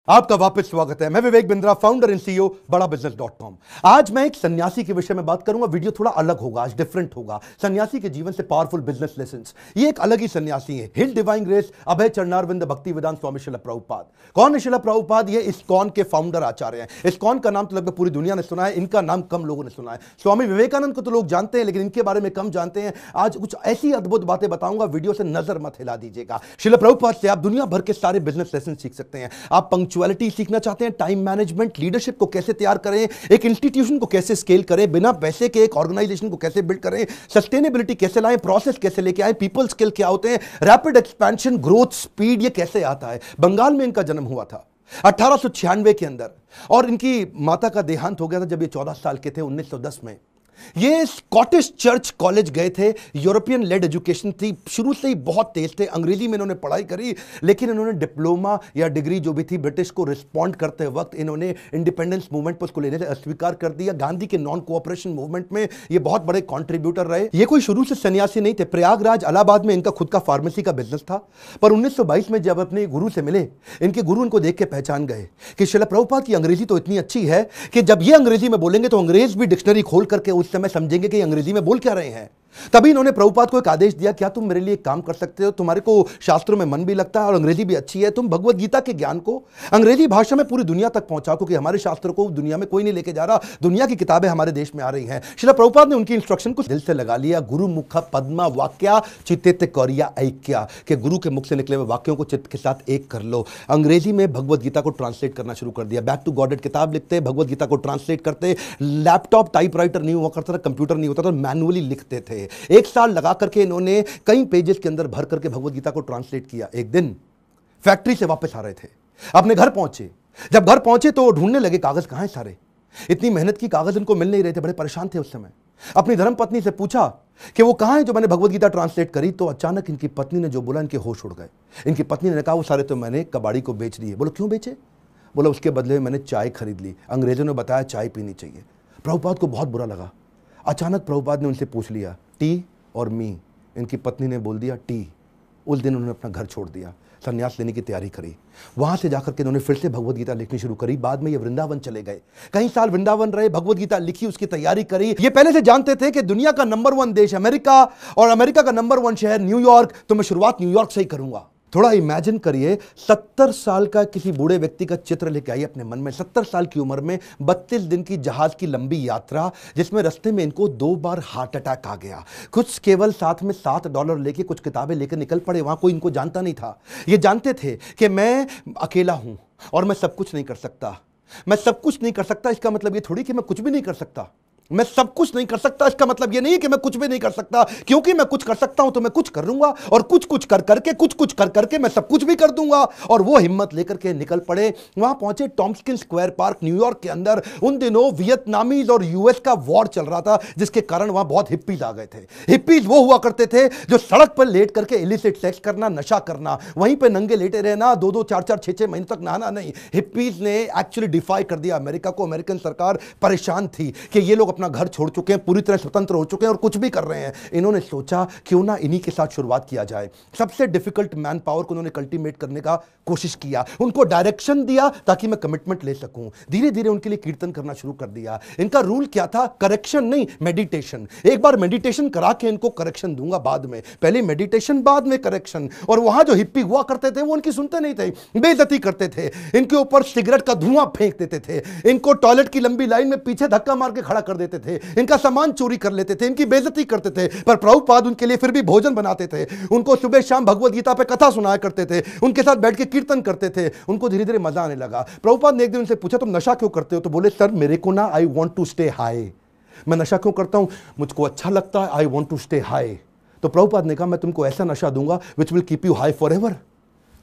आपका वापस स्वागत है। मैं Vivek Bindra, founder and CEO बड़ा बिजनेस.com। आज मैं एक सन्यासी के विषय में बात करूंगा। वीडियो थोड़ा अलग होगा, आज डिफरेंट होगा। सन्यासी के जीवन से पावरफुल बिजनेस लेसन्स। ये एक अलग ही सन्यासी है। हिल डिवाइन ग्रेस अभय चरणारविंद भक्ति वेदांत स्वामी श्रील प्रभुपाद। कौन है श्रील प्रभुपाद? ये इस्कॉन के फाउंडर आचार्य हैं। इस्कॉन का नाम तो लगभग पूरी दुनिया ने सुना है, इनका नाम कम लोगों ने सुना है। स्वामी विवेकानंद को तो लोग जानते हैं, लेकिन इनके बारे में कम जानते हैं। आज कुछ ऐसी अद्भुत बातें बताऊंगा, वीडियो से नजर मत हिला दीजिएगा। श्रील प्रभुपाद से आप दुनिया भर के सारे बिजनेस लेसन सीख सकते हैं। आप पंक्चुअलिटी सीखना चाहते हैं, टाइम मैनेजमेंट, लीडरशिप को कैसे तैयार करें, एक इंस्टीट्यूशन को कैसे स्केल करें, बिना पैसे के एक ऑर्गेनाइजेशन को कैसे बिल्ड करें, सस्टेनेबिलिटी कैसे लाएं, प्रोसेस कैसे लेके आए, पीपल स्किल क्या होते हैं, रैपिड एक्सपेंशन, ग्रोथ, स्पीड, ये कैसे आता है। बंगाल में इनका जन्म हुआ था 1896 के अंदर, और इनकी माता का देहांत हो गया था जब ये 14 साल के थे, 1910 में। ये स्कॉटिश चर्च कॉलेज गए थे। यूरोपियन लेड एजुकेशन थी, शुरू से ही बहुत तेज थे। अंग्रेजी में इन्होंने पढ़ाई करी, लेकिन इन्होंने डिप्लोमा या डिग्री जो भी थी ब्रिटिश को रिस्पॉन्ड करते वक्त इन्होंने इंडिपेंडेंस मूवमेंट पर उसको लेने से अस्वीकार कर दिया। गांधी के नॉन कोऑपरेशन मूवमेंट में ये बहुत बड़े कॉन्ट्रीब्यूटर रहे। ये कोई शुरू से सन्यासी नहीं थे। प्रयागराज इलाहाबाद में इनका खुद का फार्मेसी का बिजनेस था। पर 1922 में जब अपने गुरु से मिले, इनके गुरु इनको देख के पहचान गए कि श्रील प्रभुपाद की अंग्रेजी तो इतनी अच्छी है कि जब ये अंग्रेजी में बोलेंगे तो अंग्रेज भी डिक्शनरी खोल करके उस समय समझेंगे कि अंग्रेजी में बोल क्या रहे हैं। तभी इन्होंने प्रभुपाद को एक आदेश दिया, क्या तुम मेरे लिए एक काम कर सकते हो? तुम्हारे को शास्त्रों में मन भी लगता है और अंग्रेजी भी अच्छी है, तुम भगवत गीता के ज्ञान को अंग्रेजी भाषा में पूरी दुनिया तक पहुंचाओ, क्योंकि हमारे शास्त्रों को दुनिया में कोई नहीं लेके जा रहा। दुनिया की किताबें हमारे देश में आ रही हैं। श्रील प्रभुपाद ने उनकी इंस्ट्रक्शन को दिल से लगा लिया। गुरु मुख पद्मा वाक्या चित्ते कौरिया ऐक्या, के गुरु के मुख से निकले हुए वाक्यों को चित्त के साथ एक कर लो। अंग्रेजी में भगवत गीता को ट्रांसलेट करना शुरू कर दिया। बैक टू गॉडेड किताब लिखते, भगवत गीता को ट्रांसलेट करते। लैपटॉप टाइपराइटर नहीं हुआ करता था, कंप्यूटर नहीं होता था, मैनुअली लिखते थे। एक साल लगा करके इन्होंने कई पेजेस के अंदर भर करके भगवत गीता को ट्रांसलेट किया। एक दिन फैक्ट्री से वापस आ रहे थे, अपने घर पहुंचे। जब घर पहुंचे तो ढूंढने लगे कागज कहां हैं सारे। इतनी मेहनत की, कागज इनको मिल नहीं रहे थे, बड़े परेशान थे उस समय। अपनी धर्मपत्नी से पूछा कि वो कहां है जो मैंने भगवत गीता ट्रांसलेट करी। तो अचानक इनकी पत्नी ने जो बोला, इनके होश उड़ गए। इनकी पत्नी ने कहा वो सारे तो मैंने कबाड़ी को बेच दिए। बोलो क्यों बेचे? बोला उसके बदले में मैंने चाय खरीद ली, अंग्रेजों ने बताया चाय पीनी चाहिए। प्रभुपाद को बहुत बुरा लगा। अचानक प्रभुपाद ने उनसे पूछ लिया टी और मी। इनकी पत्नी ने बोल दिया टी। उस दिन उन्होंने अपना घर छोड़ दिया, संन्यास लेने की तैयारी करी। वहां से जाकर के उन्होंने फिर से भगवत गीता लिखनी शुरू करी। बाद में ये वृंदावन चले गए, कई साल वृंदावन रहे, भगवत गीता लिखी, उसकी तैयारी करी। ये पहले से जानते थे कि दुनिया का नंबर 1 देश अमेरिका और अमेरिका का नंबर 1 शहर न्यूयॉर्क, तो मैं शुरुआत न्यूयॉर्क से ही करूंगा। थोड़ा इमेजिन करिए, 70 साल का किसी बूढ़े व्यक्ति का चित्र लेके आइए अपने मन में। 70 साल की उम्र में 32 दिन की जहाज की लंबी यात्रा, जिसमें रास्ते में इनको 2 बार हार्ट अटैक आ गया। कुछ केवल साथ में $7 लेके कुछ किताबें लेकर निकल पड़े। वहां कोई इनको जानता नहीं था। ये जानते थे कि मैं अकेला हूं और मैं सब कुछ नहीं कर सकता। मैं सब कुछ नहीं कर सकता इसका मतलब ये थोड़ी कि मैं कुछ भी नहीं कर सकता। मैं सब कुछ नहीं कर सकता इसका मतलब यह नहीं कि मैं कुछ भी नहीं कर सकता, क्योंकि मैं कुछ कर सकता हूं तो मैं कुछ करूंगा, और कुछ कुछ कर करके मैं सब कुछ भी कर दूंगा। और वो हिम्मत लेकर के निकल पड़े। वहां पहुंचे टॉम्स्किन स्क्वायर पार्क न्यूयॉर्क के अंदर। उन दिनों वियतनामीज और यूएस का वॉर चल रहा था, जिसके कारण वहां बहुत हिप्पीज आ गए थे। हिप्पीज वो हुआ करते थे जो सड़क पर लेट करके इलिसिट सेक्स करना, नशा करना, वहीं पर नंगे लेटे रहना, 2-2, 4-4, 6-6 महीने तक नहाना नहीं। हिप्पीज ने एक्चुअली डिफाई कर दिया अमेरिका को। अमेरिकन सरकार परेशान थी कि ये लोग अपना घर छोड़ चुके हैं, पूरी तरह स्वतंत्र हो चुके हैं और कुछ भी कर रहे हैं। इन्होंने सोचा क्यों ना इन्हीं के साथ शुरुआत किया जाए। सबसे डिफिकल्ट मैन पावर को उन्होंने कल्टीवेट करने का कोशिश किया, उनको डायरेक्शन दिया ताकि मैं कमिटमेंट ले सकूं। धीरे धीरे उनके लिए कीर्तन करना शुरू कर दिया। इनका रूल क्या था? करेक्शन नहीं, मेडिटेशन। एक बार मेडिटेशन करा के इनको करेक्शन दूंगा बाद में, पहले मेडिटेशन बाद में करेक्शन। और वहां जो हिप्पी हुआ करते थे वो उनकी सुनते नहीं थे, बेइज्जती करते थे, इनके ऊपर सिगरेट का धुआं फेंक देते थे, इनको टॉयलेट की लंबी लाइन में पीछे धक्का मार के खड़ा कर देते थे, इनका सामान चोरी कर लेते थे, इनकी बेइज्जती करते थे। पर प्रभुपाद उनके लिए फिर भी भोजन बनाते थे, उनको सुबह शाम भगवत गीता पे कथा सुनाया करते थे, उनके साथ बैठ के कीर्तन करते थे। उनको धीरे धीरे मजा आने लगा। प्रभुपाद ने एक दिन उनसे पूछा तुम नशा क्यों करते हो? तो बोले सर मेरे को ना I want to stay high. मैं नशा क्यों करता हूं? मुझको अच्छा लगता है, I want to stay high. तो प्रभुपाद ने कहा मैं तुमको ऐसा नशा दूंगा which will keep you high forever.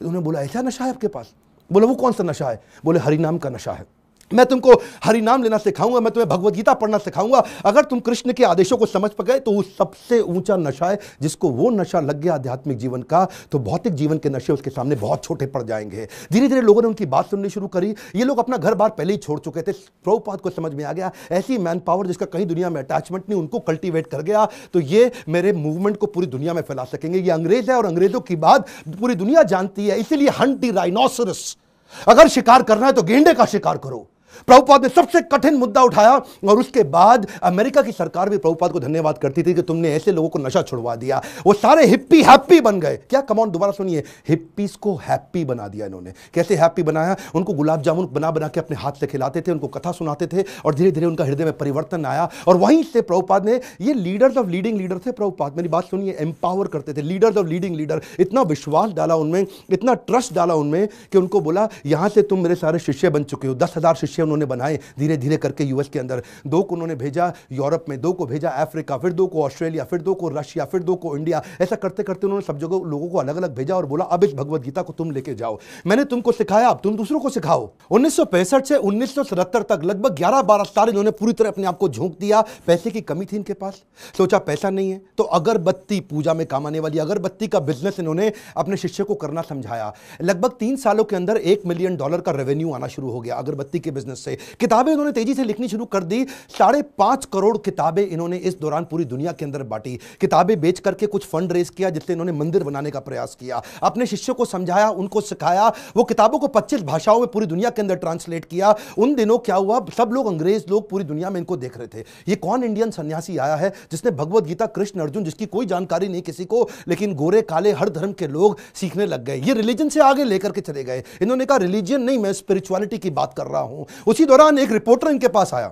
उन्होंने बोला ऐसा नशा है आपके पास? बोला वो कौन सा नशा है? बोले हरिनाम का नशा है। मैं तुमको हरि नाम लेना सिखाऊंगा, मैं तुम्हें भगवत गीता पढ़ना सिखाऊंगा। अगर तुम कृष्ण के आदेशों को समझ पर गए तो वो सबसे ऊंचा नशा है। जिसको वो नशा लग गया आध्यात्मिक जीवन का, तो भौतिक जीवन के नशे उसके सामने बहुत छोटे पड़ जाएंगे। धीरे धीरे लोगों ने उनकी बात सुननी शुरू करी। ये लोग अपना घर बार पहले ही छोड़ चुके थे। प्रभुपाद को समझ में आ गया ऐसी मैन पावर जिसका कहीं दुनिया में अटैचमेंट नहीं, उनको कल्टीवेट कर गया तो ये मेरे मूवमेंट को पूरी दुनिया में फैला सकेंगे। ये अंग्रेज है और अंग्रेजों की बात पूरी दुनिया जानती है, इसीलिए हंट द राइनोसरस अगर शिकार करना है तो गेंडे का शिकार करो। प्रभुपाद ने सबसे कठिन मुद्दा उठाया और उसके बाद अमेरिका की सरकार भी प्रभुपाद को धन्यवाद करती थी कि तुमने ऐसे लोगों को नशा छुड़वा दिया। वो सारे हिप्पी हैप्पी बन गए। क्या, कम ऑन, दोबारा सुनिए, हिप्पीज को हैप्पी बना दिया इन्होंने। कैसे हैप्पी बनाया? उनको गुलाब जामुन बना बना के अपने हाथ से खिलाते थे, उनको कथा सुनाते थे और धीरे धीरे उनका हृदय में परिवर्तन आया। और वहीं से प्रभुपाद ने, ये लीडर्स ऑफ लीडिंग लीडर थे प्रभुपाद, मेरी बात सुनिए, एम्पावर करते थे, लीडर्स ऑफ लीडिंग लीडर। इतना विश्वास डाला उनमें, इतना ट्रस्ट डाला उनमें कि उनको बोला यहां से तुम मेरे सारे शिष्य बन चुके हो। 10,000 शिष्य उन्होंने बनाए धीरे धीरे करके यूएस के अंदर। 2 को उन्होंने भेजा यूरोप में, 2 को भेजा अफ्रीका, फिर 2 को ऑस्ट्रेलिया, फिर 2 को रशिया, फिर 2 को इंडिया। ऐसा करते करते उन्होंने सब जगह लोगों को अलग अलग भेजा और बोला अब इस भगवत गीता को तुम लेके जाओ। मैंने तुमको सिखाया, अब तुम दूसरों को सिखाओ। 1965 से 1977 तक लगभग 11-12 साल इन्होंने पूरी तरह अपने आप को झोंक दिया। पैसे की कमी थी इनके पास, सोचा पैसा नहीं है तो अगरबत्ती, पूजा में काम आने वाली अगरबत्ती का बिजनेस इन्होंने अपने शिष्य को करना समझाया। लगभग 3 सालों के अंदर $1 मिलियन का रेवेन्यू आना शुरू हो गया अगरबत्ती के बिजनेस से। किताबें इन्होंने तेजी से लिखनी शुरू कर दी। 5.5 करोड़ किताबें इन्होंने इस दौरान पूरी दुनिया के अंदर बांटी। किताबें बेच करके कुछ फंड रेज किया जिससे इन्होंने मंदिर बनाने का प्रयास किया। अपने शिष्यों को समझाया, उनको सिखाया। वो किताबों को 25 भाषाओं में पूरी दुनिया के अंदर ट्रांसलेट किया। उन दिनों क्या हुआ, सब लोग, अंग्रेज लोग पूरी दुनिया में इनको देख रहे थे। ये कौन इंडियन सन्यासी आया है जिसने भगवत गीता, कृष्ण अर्जुन, जिसकी कोई जानकारी नहीं किसी को, लेकिन गोरे काले हर धर्म के लोग सीखने लग गए। ये रिलीजन से आगे लेकर के चले गए। इन्होंने कहा रिलीजन नहीं, मैं स्पिरिचुअलिटी की बात कर रहा हूं। उसी दौरान एक रिपोर्टर इनके पास आया,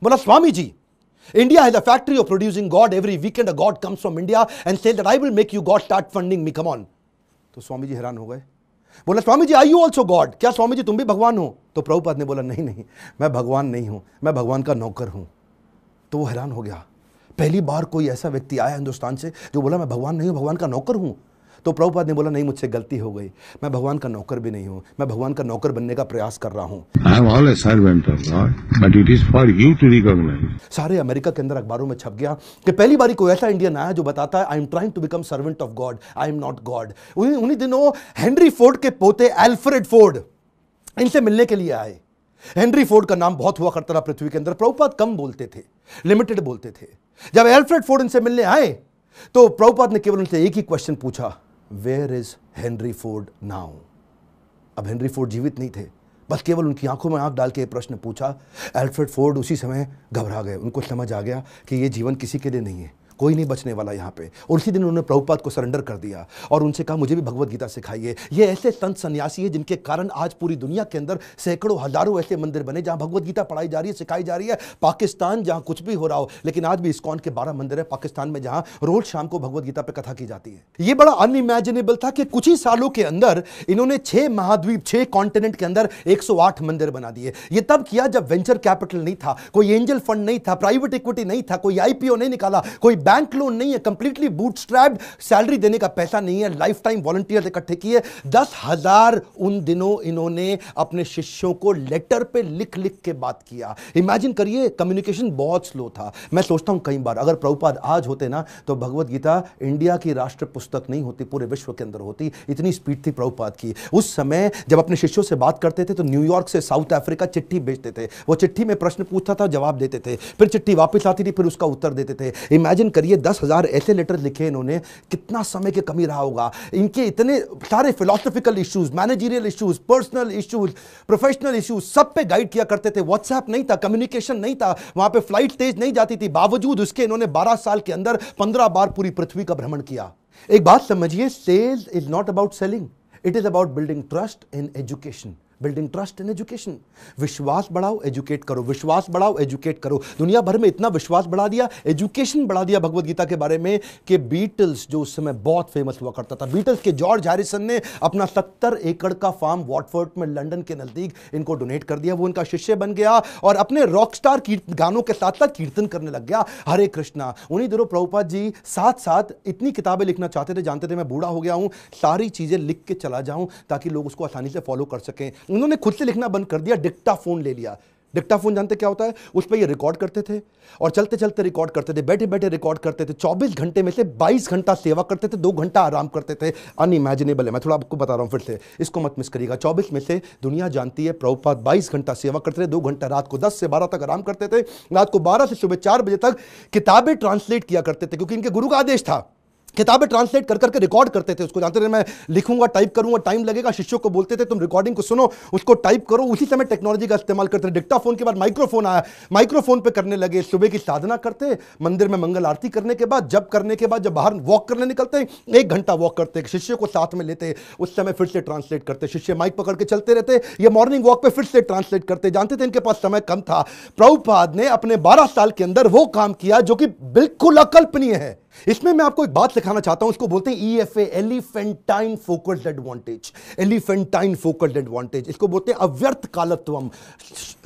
बोला Swami ji, India has a factory of producing God. Every weekend a God comes from India and says that I will make you God, start funding me, come on. तो स्वामी जी हैरान हो गए। बोला Swami ji are you also God? क्या स्वामी जी तुम भी भगवान हो? तो प्रभुपाद ने बोला नहीं नहीं, मैं भगवान नहीं हूं, मैं भगवान का नौकर हूं। तो वो हैरान हो गया। पहली बार कोई ऐसा व्यक्ति आया हिंदुस्तान से जो बोला मैं भगवान नहीं हूं, भगवान का नौकर हूं। तो प्रभुपाद ने बोला नहीं, मुझसे गलती हो गई, मैं भगवान का नौकर भी नहीं हूं, मैं भगवान का नौकर बनने का प्रयास कर रहा हूं। I am all a servant of God, but it is for you to recognize. सारे अमेरिका के अंदर अखबारों में छप गया कि पहली बारी कोई ऐसा इंडियन आया जो बताता है I am trying to become servant of God, I am not God. उन्हीं दिनों हेनरी फोर्ड के पोते एल्फ्रेड फोर्ड इनसे मिलने के लिए आए। हेनरी फोर्ड का नाम बहुत हुआ करता था पृथ्वी के अंदर। प्रभुपाद कम बोलते थे, लिमिटेड बोलते थे। जब एल्फ्रेड फोर्ड इनसे मिलने आए तो प्रभुपाद ने केवल उनसे एक ही क्वेश्चन पूछा, where is Henry Ford now? अब हेनरी फोर्ड जीवित नहीं थे, बस केवल उनकी आंखों में आंख डाल के प्रश्न पूछा। एल्फ्रेड फोर्ड उसी समय घबरा गए। उनको समझ आ गया कि ये जीवन किसी के लिए नहीं है, कोई नहीं बचने वाला यहाँ पे। और उसी दिन उन्होंने प्रभुपाद को सरेंडर कर दिया और उनसे कहा मुझे भी भगवत गीता सिखाइए। ये ऐसे संत सन्यासी है जिनके कारण आज पूरी दुनिया के अंदर सैकड़ों हजारों ऐसे मंदिर बने जहां भगवत गीता पढ़ाई जा रही है, सिखाई जा रही है। पाकिस्तान जहां कुछ भी हो रहा हो, लेकिन आज भी इस्कॉन के 12 मंदिर है पाकिस्तान में जहां रोज शाम को भगवत गीता पे कथा की जाती है। ये बड़ा अनइमेजिनेबल था कि कुछ ही सालों के अंदर इन्होंने 6 महाद्वीप, 6 कॉन्टिनेंट के अंदर 108 मंदिर बना दिए। ये तब किया जब वेंचर कैपिटल नहीं था, कोई एंजल फंड नहीं था, प्राइवेट इक्विटी नहीं था, कोई आईपीओ नहीं निकाला, कोई बैंक लोन नहीं है, कंप्लीटली बूटस्ट्रैप्ड, सैलरी देने का पैसा नहीं है, लाइफ टाइम वॉलंटियर्स इकट्ठे किए। 10,000 उन दिनों इन्होंने अपने शिष्यों को लेटर पे लिख लिख के बात किया। इमेजिन करिए, कम्युनिकेशन बहुत स्लो था। मैं सोचता हूं कई बार अगर प्रभुपाद आज होते ना तो भगवत गीता इंडिया की राष्ट्र पुस्तक नहीं होती, पूरे विश्व के अंदर होती। इतनी स्पीड थी प्रभुपाद की। उस समय जब अपने शिष्यों से बात करते थे तो न्यूयॉर्क से साउथ अफ्रीका चिट्ठी भेजते थे। वो चिट्ठी में प्रश्न पूछता था, जवाब देते थे, फिर चिट्ठी वापस आती थी, फिर उसका उत्तर देते थे। इमेजिन करिए 10,000 ऐसे लेटर लिखे इन्होंने, कितना समय की कमी रहा होगा। इनके इतने सारे philosophical issues, managerial issues, personal issues, professional issues, सब पे गाइड किया करते थे। व्हाट्सएप नहीं था, कम्युनिकेशन नहीं था, वहां पे फ्लाइट तेज नहीं जाती थी। बावजूद उसके इन्होंने 12 साल के अंदर 15 बार पूरी पृथ्वी का भ्रमण किया। एक बात समझिए, sales is not about selling, it is about building trust in education. Building trust in education. विश्वास बढ़ाओ, एजुकेट करो, विश्वास बढ़ाओ, एजुकेट करो। दुनिया भर में इतना विश्वास बढ़ा दिया, एजुकेशन बढ़ा दिया भगवत गीता के बारे में कि बीटल्स जो उस समय बहुत फेमस हुआ करता था, बीटल्स के जॉर्ज हैरिसन ने अपना 70 एकड़ का फार्म वॉटफोर्ड में लंदन के नजदीक इनको डोनेट कर दिया। वो इनका शिष्य बन गया और अपने रॉकस्टार गानों के साथ साथ कीर्तन करने लग गया, हरे कृष्णा। उन्हीं दिनों प्रभुपाद जी साथ साथ इतनी किताबें लिखना चाहते थे, जानते थे मैं बूढ़ा हो गया हूं, सारी चीजें लिख के चला जाऊं ताकि लोग उसको आसानी से फॉलो कर सकें। उन्होंने खुद से लिखना बंद कर दिया, डिक्टाफोन ले लिया। डिक्टाफोन जानते क्या होता है? उस पर ये रिकॉर्ड करते थे और चलते चलते रिकॉर्ड करते थे, बैठे बैठे रिकॉर्ड करते थे। 24 घंटे में से 22 घंटा सेवा करते थे, 2 घंटा आराम करते थे। अनइमेजिनेबल है, मैं थोड़ा आपको बता रहा हूं फिर से, इसको मत मिस करिएगा। 24 में से दुनिया जानती है प्रभुपाद 22 घंटा सेवा करते थे, 2 घंटा रात को 10 से 12 तक आराम करते थे, रात को 12 से सुबह 4 बजे तक किताबें ट्रांसलेट किया करते थे, क्योंकि इनके गुरु का आदेश था किताबें ट्रांसलेट कर करके रिकॉर्ड करते थे उसको, जानते थे मैं लिखूंगा, टाइप करूंगा, टाइम लगेगा। शिष्यों को बोलते थे तुम रिकॉर्डिंग को सुनो, उसको टाइप करो। उसी समय टेक्नोलॉजी का इस्तेमाल करते थे। डिक्टाफोन के बाद माइक्रोफोन आया, माइक्रोफोन पे करने लगे। सुबह की साधना करते, मंदिर में मंगल आरती करने के बाद, जब करने के बाद जब बाहर वॉक करने निकलते, 1 घंटा वॉक करते, शिष्य को साथ में लेते, उस समय फिर से ट्रांसलेट करते। शिष्य माइक पकड़ के चलते रहते, ये मॉर्निंग वॉक पे फिर से ट्रांसलेट करते। जानते थे इनके पास समय कम था। प्रभुपाद ने अपने 12 साल के अंदर वो काम किया जो कि बिल्कुल अकल्पनीय है। इसमें मैं आपको एक बात सिखाना चाहता हूं, इसको बोलते हैं EFA, elephantine focused advantage. Elephantine focused advantage, इसको बोलते हैं अव्यर्थ कालत्वम।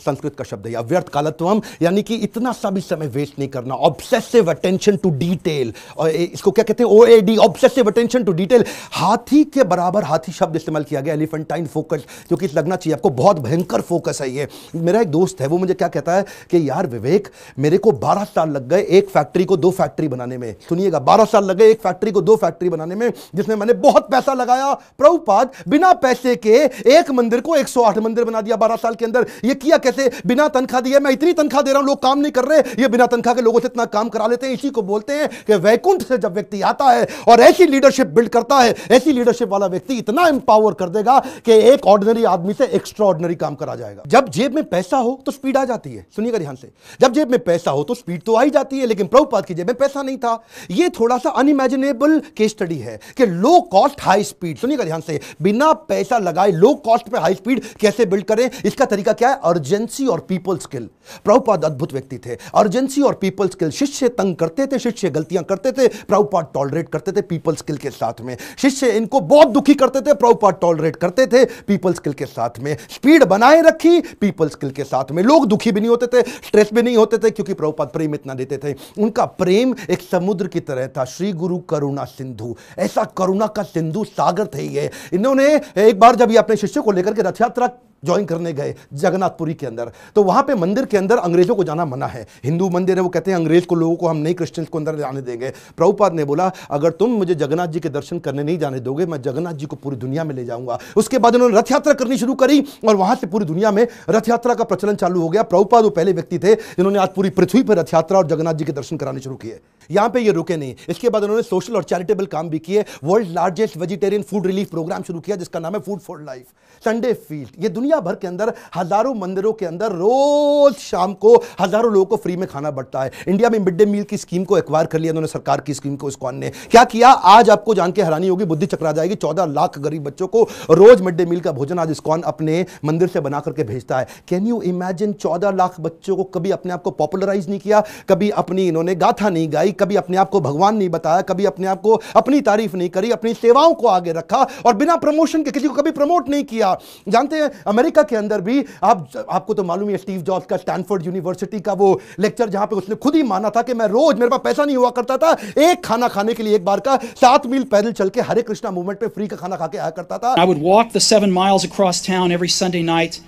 संस्कृत का शब्द है अव्यर्थ कालत्वम, यानी कि इतना सा भी समय वेस्ट नहीं करना। ऑब्सेसिव अटेंशन टू डिटेल, और इसको क्या कहते हैं OAD, obsessive attention to detail. हाथी के बराबर हाथी शब्द इस्तेमाल किया गया, एलिफेंटाइन फोकस, क्योंकि लगना चाहिए आपको बहुत भयंकर फोकस है ये। मेरा एक दोस्त है, वो मुझे क्या कहता है कि यार विवेक, मेरे को 12 साल लग गए एक फैक्ट्री को 2 फैक्ट्री बनाने में। 12 साल लगे एक फैक्ट्री को 2 फैक्ट्री बनाने में, जिसमें मैंने बहुत पैसा लगाया। प्रभुपाद बिना पैसे के एक मंदिर को 108 मंदिर बना दिया 12 साल के अंदर। ये किया कैसे? बिना तनख्वाह दिए। मैं इतनी तनख्वाह दे रहा हूं, लोग काम नहीं कर रहे, ये बिना तनख्वाह के लोगों से इतना काम करा लेते हैं। इसी को बोलते हैं कि वैकुंठ से जब व्यक्ति आता है और ऐसी लीडरशिप बिल्ड करता है, ऐसी लीडरशिप वाला व्यक्ति इतना एम्पावर कर देगा कि एक ऑर्डिनरी आदमी से एक्स्ट्रा ऑर्डिनरी काम करा जाएगा। जब जेब में पैसा हो तो स्पीड आ जाती है। सुनिएगा ध्यान से, जब जेब में पैसा हो तो स्पीड तो आ ही जाती है, लेकिन प्रभुपाद की जेब में पैसा नहीं था। ये थोड़ा सा अनइमेजिनेबल केस स्टडी है कि लो कॉस्ट हाई स्पीड। सुनिएगा ध्यान से, बिना पैसा लगाए लो कॉस्ट पे हाई स्पीड कैसे बिल्ड करें? इसका तरीका क्या है? अर्जेंसी और पीपल स्किल। प्रभुपाद अद्भुत व्यक्ति थे। अर्जेंसी और पीपल स्किल। शिष्य तंग करते थे, शिष्य गलतियां करते थे, प्रभुपाद टॉलरेट करते थे पीपल स्किल के साथ में। शिष्य इनको बहुत दुखी करते थे, प्रभुपाद टॉलरेट करते थे पीपल स्किल के साथ में। स्पीड बनाए रखी पीपल स्किल के साथ में। लोग दुखी भी नहीं होते थे, स्ट्रेस भी नहीं होते थे, क्योंकि प्रभुपाद प्रेम इतना देते थे। उनका प्रेम एक समुद्र की तरह था। श्री गुरु करुणा सिंधु, ऐसा करुणा का सिंधु सागर थे ये। इन्होंने एक बार जब ये अपने शिष्यों को लेकर के रथ यात्रा ज्वाइन करने गए जगन्नाथपुरी के अंदर, तो वहां पे मंदिर के अंदर अंग्रेजों को जाना मना है। हिंदू मंदिर है, वो कहते हैं अंग्रेज को, लोगों को हम नहीं क्रिश्चियंस को अंदर जाने देंगे। प्रभुपाद ने बोला अगर तुम मुझे जगन्नाथ जी के दर्शन करने नहीं जाने दोगे, मैं जगन्नाथ जी को पूरी दुनिया में ले जाऊंगा। उसके बाद उन्होंने रथ यात्रा करनी शुरू करी और वहां से पूरी दुनिया में रथ यात्रा का प्रचलन चालू हो गया। प्रभुपाद वो पहले व्यक्ति थे जिन्होंने आज पूरी पृथ्वी पर रथ यात्रा और जगन्नाथ जी के दर्शन कराने शुरू किए। यहां पे ये रुके नहीं, इसके बाद उन्होंने सोशल और चैरिटेबल काम भी किए। World largest vegetarian food relief program शुरू किया जिसका नाम है food for life, Sunday feast. ये दुनिया भर के अंदर हजारों मंदिरों के अंदर रोज शाम को हजारों लोगों को फ्री में खाना बढ़ता है। इंडिया में मिड डे मील की स्कीम को एक्वायर कर लिया उन्होंने, सरकार की स्कीम को। इस्कॉन ने क्या किया, आज आपको जान के हैरानी होगी, बुद्धि चकरा जाएगी। 14 लाख गरीब बच्चों को रोज मिड डे मील का भोजन आज इस्कॉन अपने मंदिर से बना करके भेजता है। Can you imagine? 14 लाख बच्चों को कभी अपने आप को पॉपुलराइज नहीं किया, कभी अपनी इन्होंने गाथा नहीं गाई, कभी अपने आप को भगवान नहीं बताया, कभी अपने आप को अपनी तारीफ नहीं करी, अपनी सेवाओं को आगे रखा और बिना प्रमोशन के किसी को कभी प्रमोट नहीं किया। जानते हैं अमेरिका के अंदर भी आपको तो मालूम है स्टीव जॉब्स का स्टैनफोर्ड यूनिवर्सिटी का वो लेक्चर, जहां पे उसने खुद ही माना था कि मैं रोज, मेरे पास पैसा नहीं हुआ करता था, एक खाना खाने के लिए एक बार का 7 मील पैदल चल के हरे कृष्णा मूवमेंट पे फ्री का खाना खा के आया करता था। I would walk the 7 miles across town every Sunday night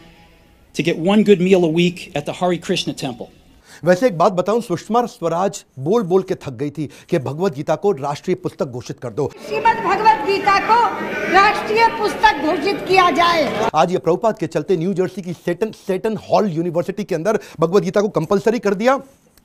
to get 1 good meal a week at the Hare Krishna temple. वैसे एक बात बताऊं, सुषमा स्वराज बोल बोल के थक गई थी कि भगवत गीता को राष्ट्रीय पुस्तक घोषित कर दो, श्रीमद् भगवत गीता को राष्ट्रीय पुस्तक घोषित किया जाए। आज ये प्रभुपाद के चलते न्यू जर्सी की सेटन हॉल यूनिवर्सिटी के अंदर भगवत गीता को कंपलसरी कर दिया।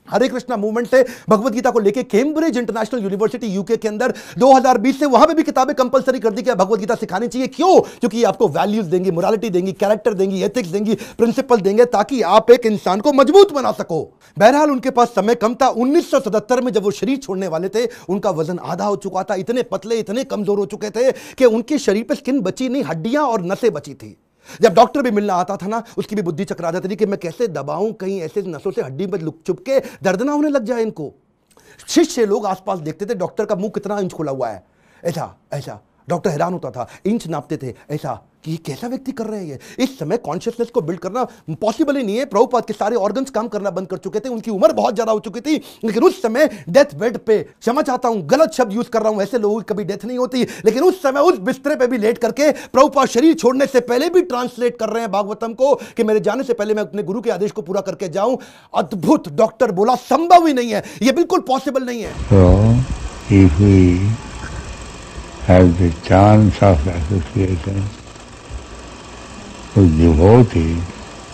हरे कृष्णा मूवमेंट से भगवत गीता को लेके कैम्ब्रिज इंटरनेशनल यूनिवर्सिटी यूके के अंदर 2020 से वहां पे भी किताबें कंपलसरी कर दी कि भगवत गीता सिखानी चाहिए। क्यों? क्योंकि आपको वैल्यूज देंगी, मोरालिटी देंगी, कैरेक्टर देंगी, एथिक्स देंगी, प्रिंसिपल देंगे, ताकि आप एक इंसान को मजबूत बना सको। बहरहाल उनके पास समय कम था। 1977 में जब वो शरीर छोड़ने वाले थे, उनका वजन आधा हो चुका था। इतने पतले, इतने कमजोर हो चुके थे कि उनके शरीर पे स्किन बची नहीं, हड्डियां और नसें बची थी। जब डॉक्टर भी मिलना आता था ना, उसकी भी बुद्धि चकरा जाती थी कि मैं कैसे दबाऊं, कहीं ऐसे नसों से हड्डी में लुक चुप के दर्द ना होने लग जाए इनको। शिष्य लोग आसपास देखते थे डॉक्टर का मुंह कितना इंच खुला हुआ है, ऐसा ऐसा। डॉक्टर हैरान होता था, इंच नापते थे ऐसा कि ये कैसा व्यक्ति कर रहे हैं। इस समय कॉन्शियसनेस को बिल्ड करना पॉसिबल ही नहीं है। प्रभुपाद के सारे ऑर्गन्स काम करना बंद कर चुके थे, उनकी उम्र बहुत ज्यादा हो चुकी थी, लेकिन उस समय डेथ बेड पे, क्षमा चाहता हूं गलत शब्द यूज कर रहा हूं, ऐसे लोगों की कभी डेथ नहीं होती, लेकिन उस समय उस बिस्तरे पे भी लेट करके प्रभुपाद शरीर छोड़ने से पहले भी ट्रांसलेट कर रहे हैं भागवतम को कि मेरे जाने से पहले मैं अपने गुरु के आदेश को पूरा करके जाऊं। अद्भुत। डॉक्टर बोला संभव ही नहीं है, यह बिल्कुल पॉसिबल नहीं है। So, if we have the chance of association with devotees,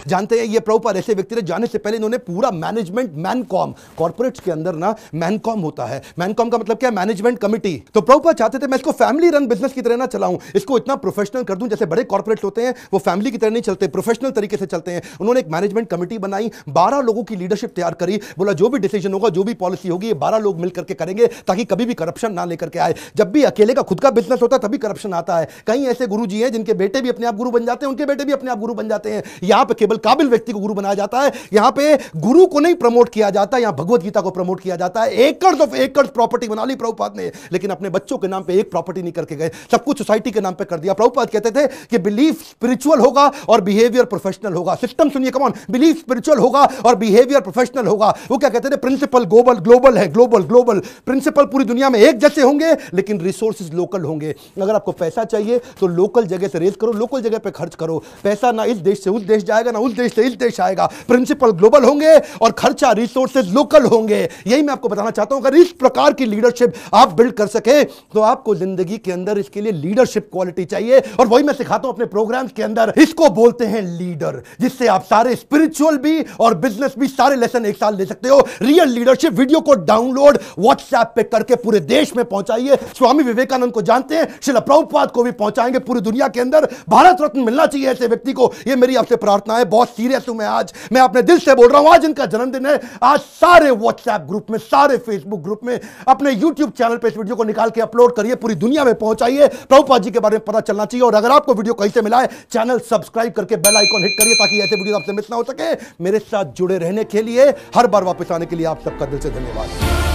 जानते हैं ये प्रभुपाद ऐसे व्यक्ति रहे, जाने से पहले इन्होंने पूरा मैनेजमेंट मैनकॉम, कॉर्पोरेट्स के अंदर ना मैनकॉम होता है, मैनकॉम का मतलब क्या है, मैनेजमेंट कमिटी। तो प्रभुपाद चाहते थे मैं इसको फैमिली रन बिजनेस की तरह ना चलाऊं, इसको इतना प्रोफेशनल कर दूं, जैसे बड़े कॉर्पोरेट्स होते हैं वो फैमिली की तरह नहीं चलते, प्रोफेशनल तरीके से चलते हैं। उन्होंने एक मैनेजमेंट कमिटी बनाई, 12 लोगों की लीडरशिप तैयार करी, बोला जो भी डिसीजन होगा, जो भी पॉलिसी होगी, ये 12 लोग मिलकर के करेंगे ताकि कभी भी करप्शन ना लेकर के आए। जब भी अकेले का खुद का बिजनेस होता है तभी करप्शन आता है। कई ऐसे गुरुजी हैं जिनके बेटे भी अपने आप गुरु बन जाते हैं, उनके बेटे भी अपने आप गुरु बन जाते हैं। यहां पे केवल काबिल व्यक्ति को गुरु बनाया जाता है, यहां पे गुरु को नहीं प्रमोट किया जाता, यहां भगवत गीता को प्रमोट किया जाता है। एकड़ ऑफ एकड़ प्रॉपर्टी बना ली प्रभुपाद ने, लेकिन अपने बच्चों के नाम पे एक प्रॉपर्टी नहीं करके गए, सब कुछ सोसाइटी के नाम पे कर दिया। प्रभुपाद कहते थे कि बिलीफ स्पिरिचुअल होगा और बिहेवियर प्रोफेशनल होगा। सिस्टम सुनिए, कम ऑन, बिलीफ स्पिरिचुअल होगा और बिहेवियर प्रोफेशनल होगा। वो क्या कहते थे, प्रिंसिपल ग्लोबल ग्लोबल है, ग्लोबल ग्लोबल प्रिंसिपल पूरी दुनिया में एक जैसे होंगे लेकिन रिसोर्सेज लोकल होंगे। अगर आपको पैसा चाहिए तो लोकल जगह से रेज करो, लोकल जगह पे खर्च करो। पैसा ना इस देश से उस देश जाएगा, ना उस देश से इस देश आएगा। प्रिंसिपल ग्लोबल होंगे और खर्चा रिसोर्सेज लोकल होंगे। यही मैं आपको बताना चाहता हूं, अगर इस प्रकार की लीडरशिप आप बिल्ड कर सके तो आपको जिंदगी के अंदर इसके लिए लीडरशिप क्वालिटी चाहिए, और वही मैं सिखाता हूं अपने प्रोग्राम्स के अंदर। इसको बोलते हैं लीडर, जिससे आप सारे स्पिरिचुअल भी और बिजनेस भी सारे लेसन एक साथ ले सकते हो। रियल लीडरशिप वीडियो को डाउनलोड व्हाट्सएप पे करके पूरे देश में पहुंचाइए। स्वामी विवेकानंद को जानते हैं, श्रील प्रभुपाद को भी पहुंचाएंगे पूरी दुनिया के अंदर। भारत रत्न मिलना चाहिए ऐसे व्यक्ति को, ये मेरी आपसे प्रार्थना है। बहुत सीरियस हूं मैं आज, मैं अपने दिल से बोल रहा हूं। आज इनका जन्मदिन है, आज सारे व्हाट्सएप ग्रुप में, सारे फेसबुक ग्रुप में, अपने यूट्यूब चैनल पे इस वीडियो को निकाल के अपलोड करिए, पूरी दुनिया में पहुंचाइए। प्रभुपाद जी के बारे में पता चलना चाहिए। और अगर आपको वीडियो कहीं से मिला है, चैनल सब्सक्राइब करके बेल आइकॉन हिट करिए ताकि ऐसे वीडियो आपसे मिस ना हो सके। मेरे साथ जुड़े रहने के लिए, हर बार वापस आने के लिए आप सबका दिल से धन्यवाद।